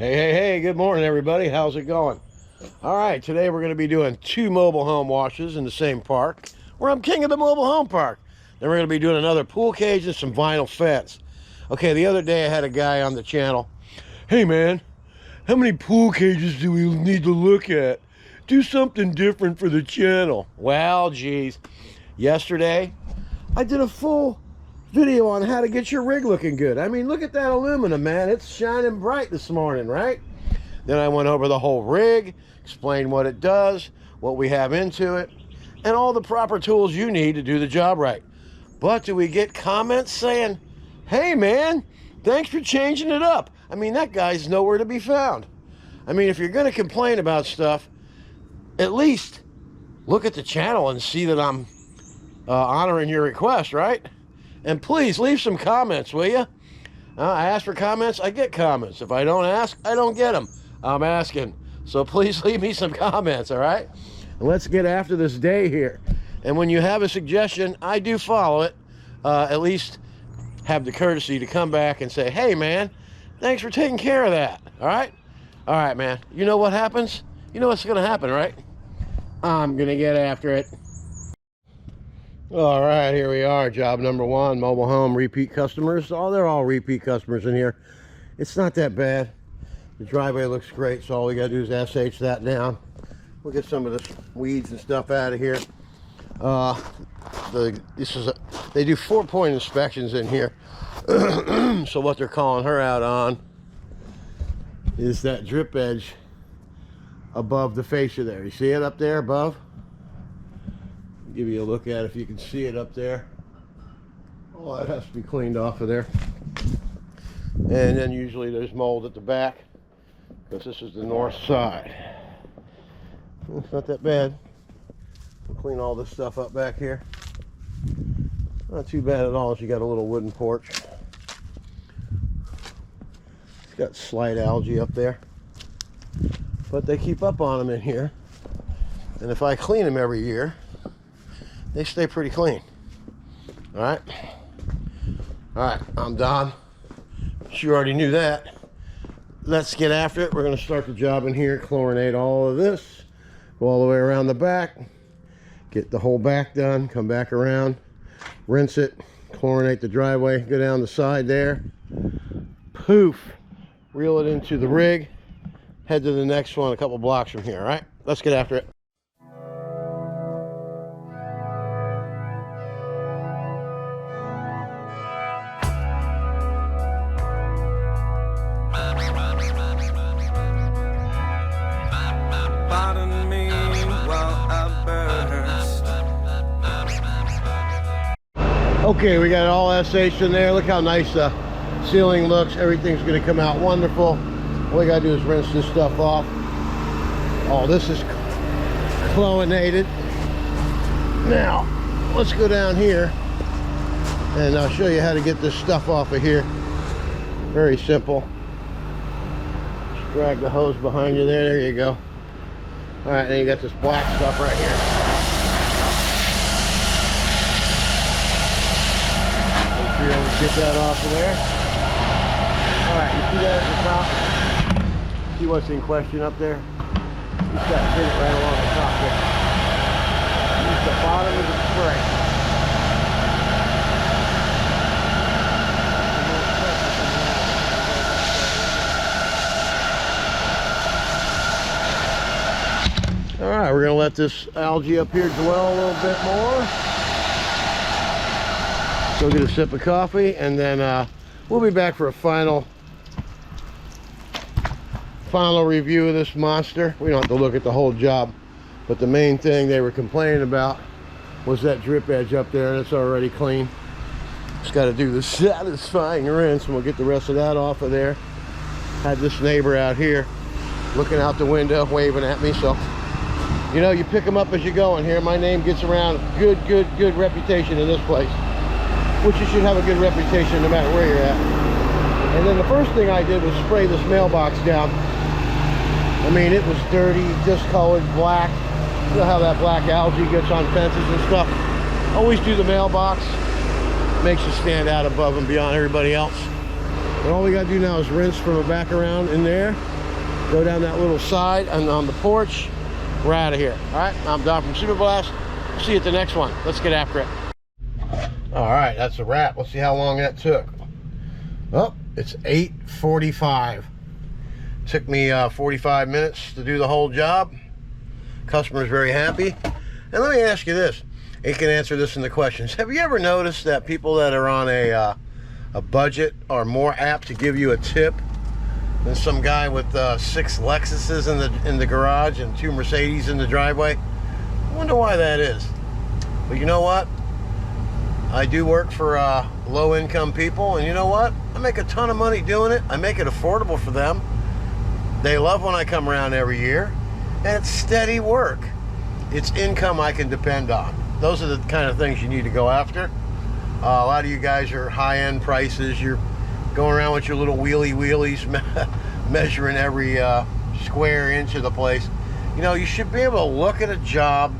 Hey, good morning, everybody. How's it going? All right, today we're going to be doing 2 mobile home washes in the same park, where I'm king of the mobile home park. Then we're going to be doing another pool cage and some vinyl fence. Okay, the other day I had a guy on the channel. Hey, man, how many pool cages do we need to look at? Do something different for the channel. Well, geez, yesterday I did a full video on how to get your rig looking good. I mean, look at that aluminum, man. It's shining bright this morning, right? Then I went over the whole rig, explained what it does, what we have into it, and all the proper tools you need to do the job right. But do we get comments saying, hey, man, thanks for changing it up? I mean, that guy's nowhere to be found. I mean, if you're going to complain about stuff, at least look at the channel and see that I'm honoring your request, right? And please leave some comments, will you? I ask for comments, I get comments. If I don't ask, I don't get them. I'm asking. So please leave me some comments, all right? And let's get after this day here. And when you have a suggestion, I do follow it. At least have the courtesy to come back and say, hey, man, thanks for taking care of that, all right? All right, man. You know what happens? You know what's going to happen, right? I'm going to get after it. All right, here we are, job number 1, mobile home repeat customers. Oh, they're all repeat customers in here. It's not that bad. The driveway looks great, so all we gotta do is SH that down. We'll get some of this weeds and stuff out of here. They do 4-point inspections in here. So what they're calling her out on is that drip edge above the fascia there. You see it up there above? Give you a look at it if you can see it up there. Oh, that has to be cleaned off of there. And then usually there's mold at the back, because this is the north side. It's not that bad. We'll clean all this stuff up back here. Not too bad at all if you got a little wooden porch. It's got slight algae up there, but they keep up on them in here. And if I clean them every year, they stay pretty clean. All right, I'm done. You already knew that. Let's get after it. We're going to start the job in here, chlorinate all of this, go all the way around the back, get the whole back done, come back around, rinse it, chlorinate the driveway, go down the side there, poof, reel it into the rig, head to the next one a couple blocks from here. All right, let's get after it. Okay, we got it all SH in there. Look how nice the ceiling looks. Everything's going to come out wonderful. All we got to do is rinse this stuff off. Oh, this is chlorinated. Now, let's go down here and I'll show you how to get this stuff off of here. Very simple. Just drag the hose behind you there. There you go. All right, then you got this black stuff right here. Get that off of there. Alright, you see that at the top? See what's in question up there? You just gotta hit it right along the top there. Use the bottom of the spray. Alright, we're gonna let this algae up here dwell a little bit more. Go get a sip of coffee, and then we'll be back for a final review of this monster. We don't have to look at the whole job, but the main thing they were complaining about was that drip edge up there, and it's already clean. Just got to do the satisfying rinse, and we'll get the rest of that off of there. Had this neighbor out here looking out the window, waving at me, so you know, you pick them up as you go in here. My name gets around. Good reputation in this place, which you should have a good reputation no matter where you're at. And then the first thing I did was spray this mailbox down. I mean, it was dirty, discolored, black. You know how that black algae gets on fences and stuff? Always do the mailbox. Makes you stand out above and beyond everybody else. And all we got to do now is rinse from the back around in there, go down that little side and on the porch. We're out of here. All right, I'm Don from Super Blast. See you at the next one. Let's get after it. All right, that's a wrap. Let's see how long that took. Oh, it's 8:45. Took me 45 minutes to do the whole job. Customer's very happy. And let me ask you this. You can answer this in the questions. Have you ever noticed that people that are on a budget are more apt to give you a tip than some guy with 6 Lexuses in the garage and 2 Mercedes in the driveway? I wonder why that is. But you know what? I do work for low-income people, and you know what? I make a ton of money doing it. I make it affordable for them. They love when I come around every year, and it's steady work. It's income I can depend on. Those are the kind of things you need to go after. A lot of you guys are high-end prices. You're going around with your little wheelies, measuring every square inch of the place. You know, you should be able to look at a job,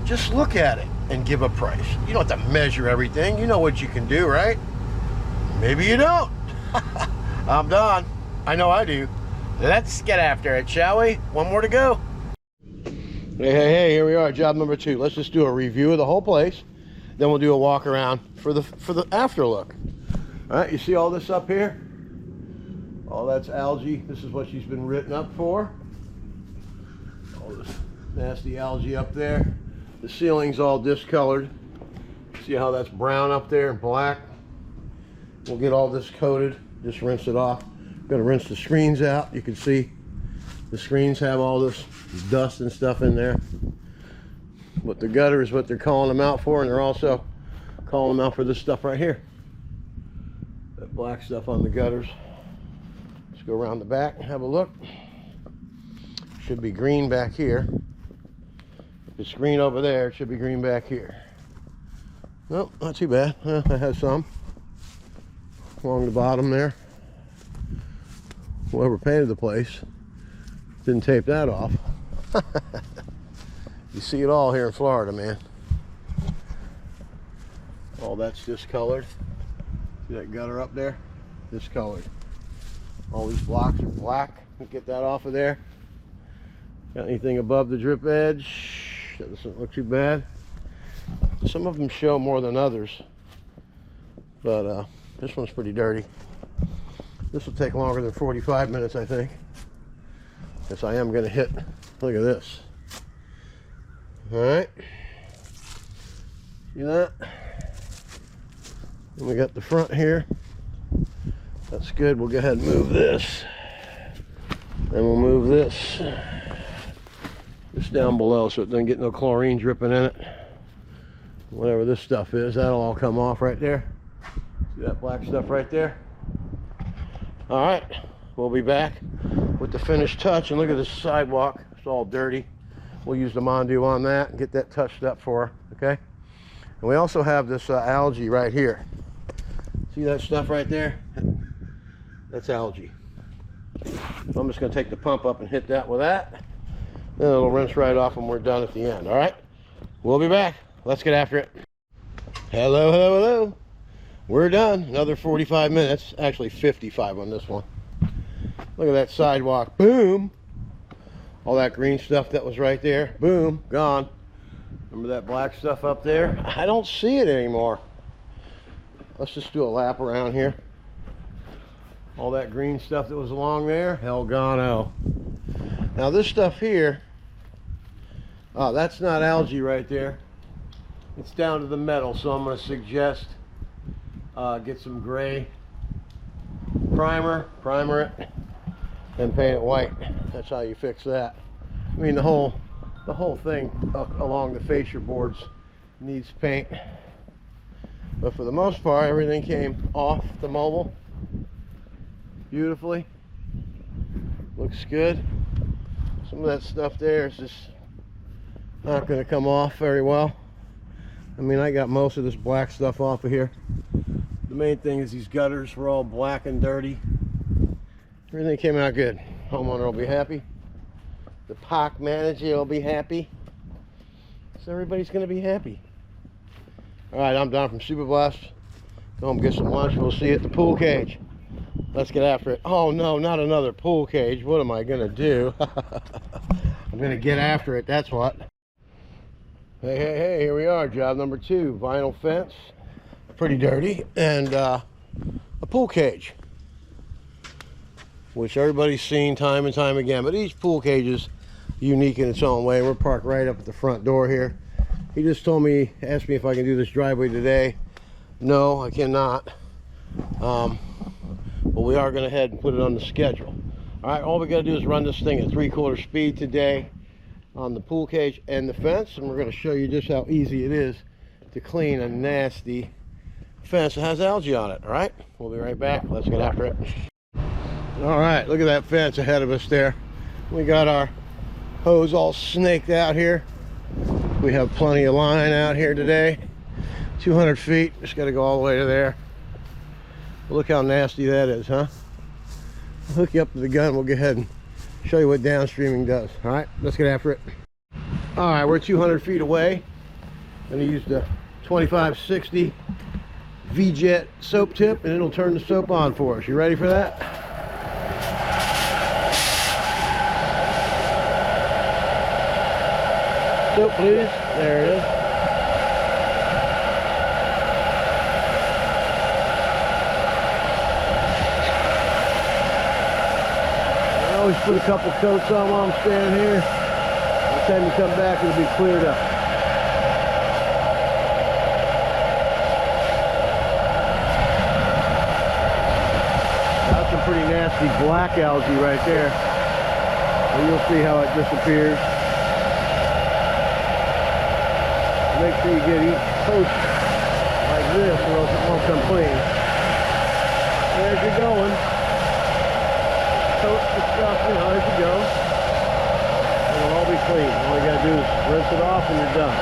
just look at it and give a price. You don't have to measure everything. You know what you can do, right? Maybe you don't. I'm Don. I know I do. Let's get after it, shall we? One more to go. Hey, here we are, job number 2. Let's just do a review of the whole place. Then we'll do a walk around for the after look. All right, you see all this up here? All that's algae. This is what she's been written up for. All this nasty algae up there. The ceiling's all discolored. See how that's brown up there and black? We'll get all this coated. Just rinse it off. Gonna rinse the screens out. You can see the screens have all this dust and stuff in there. But the gutter is what they're calling them out for, and they're also calling them out for this stuff right here. That black stuff on the gutters. Let's go around the back and have a look. Should be green back here. If it's green over there, it should be green back here. Nope, not too bad. I have some along the bottom there. Whoever painted the place didn't tape that off. You see it all here in Florida, man. All that's discolored. See that gutter up there? Discolored. All these blocks are black. Get that off of there. Got anything above the drip edge? That doesn't look too bad. Some of them show more than others, but this one's pretty dirty. This will take longer than 45 minutes, I think. Because I am going to hit, look at this. All right. See that? And we got the front here. That's good. We'll go ahead and move this. Then we'll move this down below so it doesn't get no chlorine dripping in it. Whatever this stuff is, that'll all come off right there. See that black stuff right there? All right, we'll be back with the finished touch. And look at this sidewalk, it's all dirty. We'll use the Mondu on that and get that touched up for her, okay? And we also have this algae right here. See that stuff right there? That's algae. So I'm just gonna take the pump up and hit that with that. Then it'll rinse right off when we're done at the end, all right? We'll be back. Let's get after it. Hello, hello, hello. We're done. Another 45 minutes. Actually 55 on this one. Look at that sidewalk. Boom. All that green stuff that was right there. Boom. Gone. Remember that black stuff up there? I don't see it anymore. Let's just do a lap around here. All that green stuff that was along there. Hell gone. Oh. Now this stuff here. Oh, that's not algae right there. It's down to the metal, so I'm going to suggest get some gray primer it, and paint it white. That's how you fix that. I mean, the whole thing along the fascia boards needs paint, but for the most part, everything came off the mobile beautifully. Looks good. Some of that stuff there is just not going to come off very well. I mean, I got most of this black stuff off of here. The main thing is these gutters were all black and dirty. Everything came out good. Homeowner will be happy. The park manager will be happy. So everybody's going to be happy. All right, I'm Don from Super Blast. Go home and get some lunch. We'll see you at the pool cage. let's get after it. Oh no, not another pool cage. What am I gonna do? I'm gonna get after it, that's what. Hey, hey, hey, here we are, job number 2. Vinyl fence, pretty dirty, and a pool cage, which everybody's seen time and time again, but each pool cage is unique in its own way. We're parked right up at the front door here. He just told me, asked me if I can do this driveway today. No, I cannot. But we are going to head and put it on the schedule. All right, all we got to do is run this thing at 3/4 speed today on the pool cage and the fence, and we're going to show you just how easy it is to clean a nasty fence that has algae on it. All right, we'll be right back. Let's get after it. All right, look at that fence ahead of us there. We got our hose all snaked out here. We have plenty of line out here today. 200 feet, just got to go all the way to there. Look how nasty that is, huh? I'll hook you up to the gun. We'll go ahead and show you what downstreaming does. All right, let's get after it. All right, we're 200 feet away. I'm going to use the 2560 V-Jet soap tip, and it'll turn the soap on for us. You ready for that? Soap, please. There it is. I always put a couple coats on while I'm standing here. By the time you come back, it'll be cleared up. That's some pretty nasty black algae right there. And you'll see how it disappears. Make sure you get each post like this or else it won't come clean. There's you going. Coat the stuff, you know, as you go. It'll all be clean. All you gotta do is rinse it off and you're done.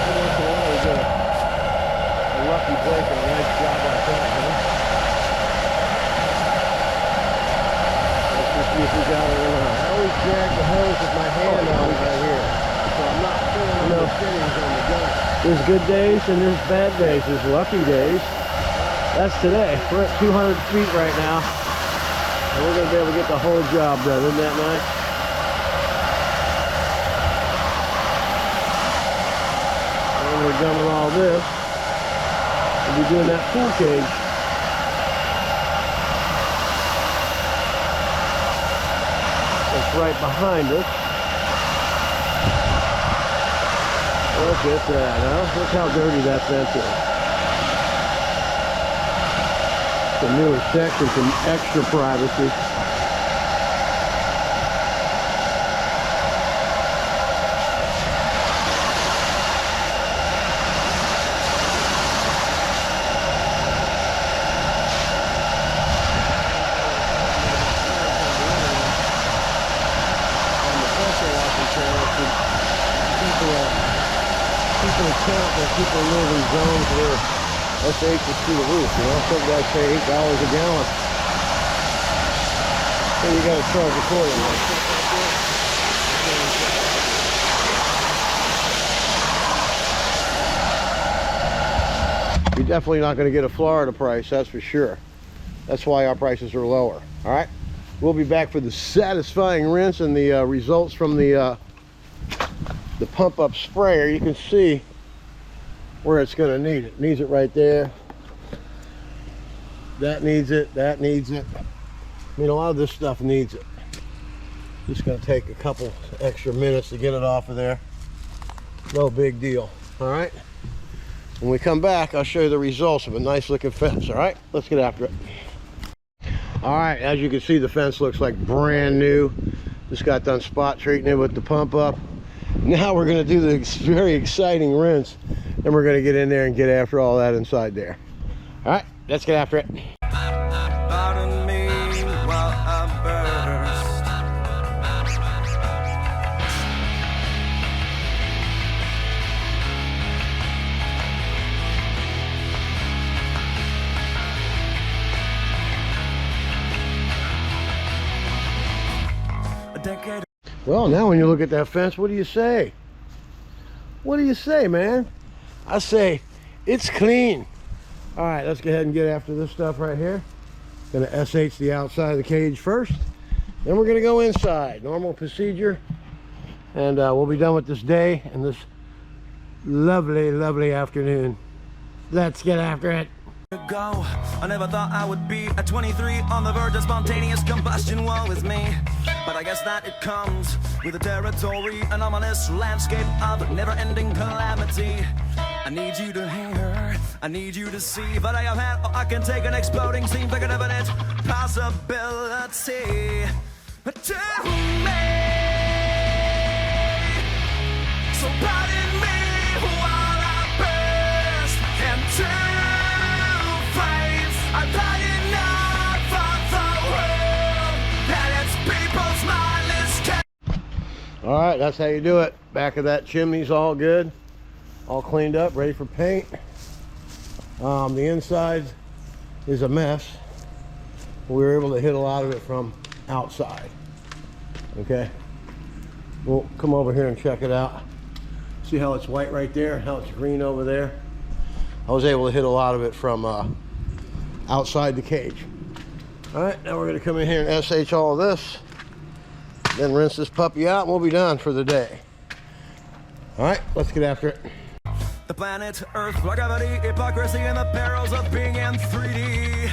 Every once in a while we get a lucky break and a nice job like that, huh? See if we got it or not. I always drag the hose with my hand on right here, so I'm not pulling no fittings on the gun. There's good days and there's bad days. There's lucky days. That's today. We're at 200 feet right now, and we're going to be able to get the whole job done. Isn't that nice? And when we're done with all this, we'll be doing that pool cage. Right behind us. Look at that, huh? Look how dirty that fence is. The newer section, some extra privacy. People live in zones where SH is through the roof, you know. Some guys pay $8 a gallon. So you gotta charge accordingly. You're definitely not gonna get a Florida price, that's for sure. That's why our prices are lower. Alright? We'll be back for the satisfying rinse and the results from the pump up sprayer. You can see where it's going to need it. Needs it right there. That needs it. That needs it. I mean, a lot of this stuff needs it. Just going to take a couple extra minutes to get it off of there. No big deal. All right. When we come back, I'll show you the results of a nice looking fence. All right. Let's get after it. All right. As you can see, the fence looks like brand new. Just got done spot treating it with the pump up. Now we're going to do the very exciting rinse, and we're going to get in there and get after all that inside there. All right, let's get after it. Pardon me while I burst. A decade. Well, now when you look at that fence, what do you say? What do you say, man? I say it's clean. All right, let's go ahead and get after this stuff right here. Gonna SH the outside of the cage first. Then we're gonna go inside. Normal procedure. And we'll be done with this day and this lovely, lovely afternoon. Let's get after it. Go. I never thought I would be at 23 on the verge of spontaneous combustion. Woe is me, but I guess that it comes with the territory, an ominous landscape of never-ending calamity. I need you to hear, I need you to see, but I have had, or I can take an exploding scene, bigger than an possibility. To me, so pardon me while I burst into flames. I'm dying not for the world and its people's mindless chaos. All right, that's how you do it. Back of that chimney's all good, all cleaned up, ready for paint. The inside is a mess. We were able to hit a lot of it from outside. Okay, we'll come over here and check it out. See how it's white right there, how it's green over there. I was able to hit a lot of it from outside the cage. All right, now we're gonna come in here and SH all of this, then rinse this puppy out, and we'll be done for the day. All right, let's get after it. The planet Earth, gravity, hypocrisy, and the perils of being in 3D.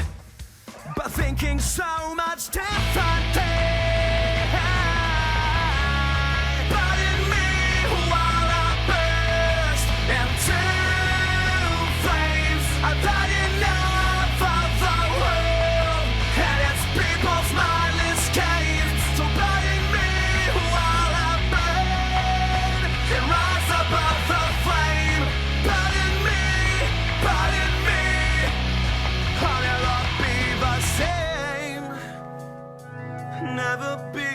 But thinking so much differently. Pardon me while I burst into flames. I'm dying now for the world and its people's mindless caves. So pardon me while I burn and rise above the flame. Pardon me, I'll never be the same. Never be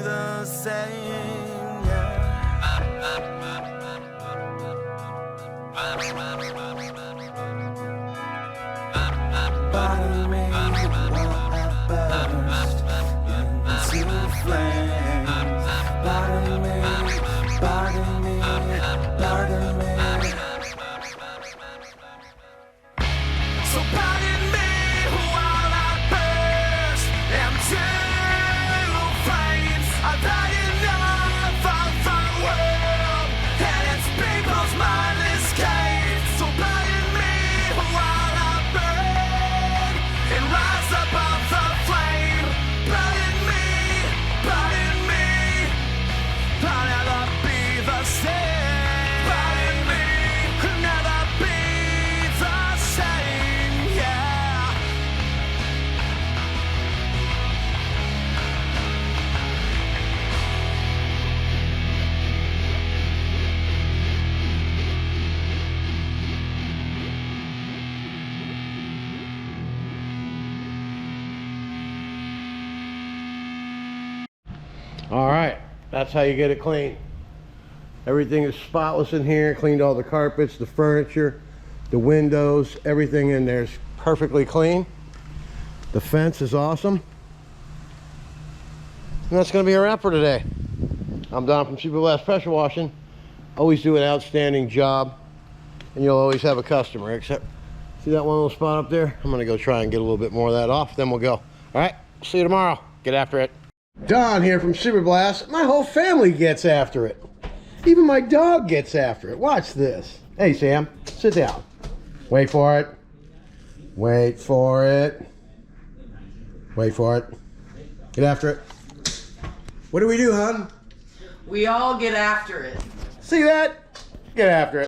the same, yeah. Pardon me while I burst into flames. Pardon me, pardon me, pardon me. So pardon me while I burst into flames. I'm dying now for the world and its people's mindless caves. So pardon me while I burn and rise above the flame. Pardon me, I'll never be the same. Pardon me, never be the same, yeah. All right, that's how you get it clean. Everything is spotless in here. Cleaned all the carpets, the furniture, the windows, everything in there is perfectly clean. The fence is awesome. And that's gonna be a wrap for today. I'm Don from Super Blast Pressure Washing. Always do an outstanding job, and you'll always have a customer, except, see that one little spot up there? I'm gonna go try and get a little bit more of that off, then we'll go. All right, see you tomorrow. Get after it. Don here from Super Blast. My whole family gets after it. Even my dog gets after it. Watch this. Hey, Sam, sit down. Wait for it. Wait for it. Wait for it. Get after it. What do we do, hon? We all get after it. See that? Get after it.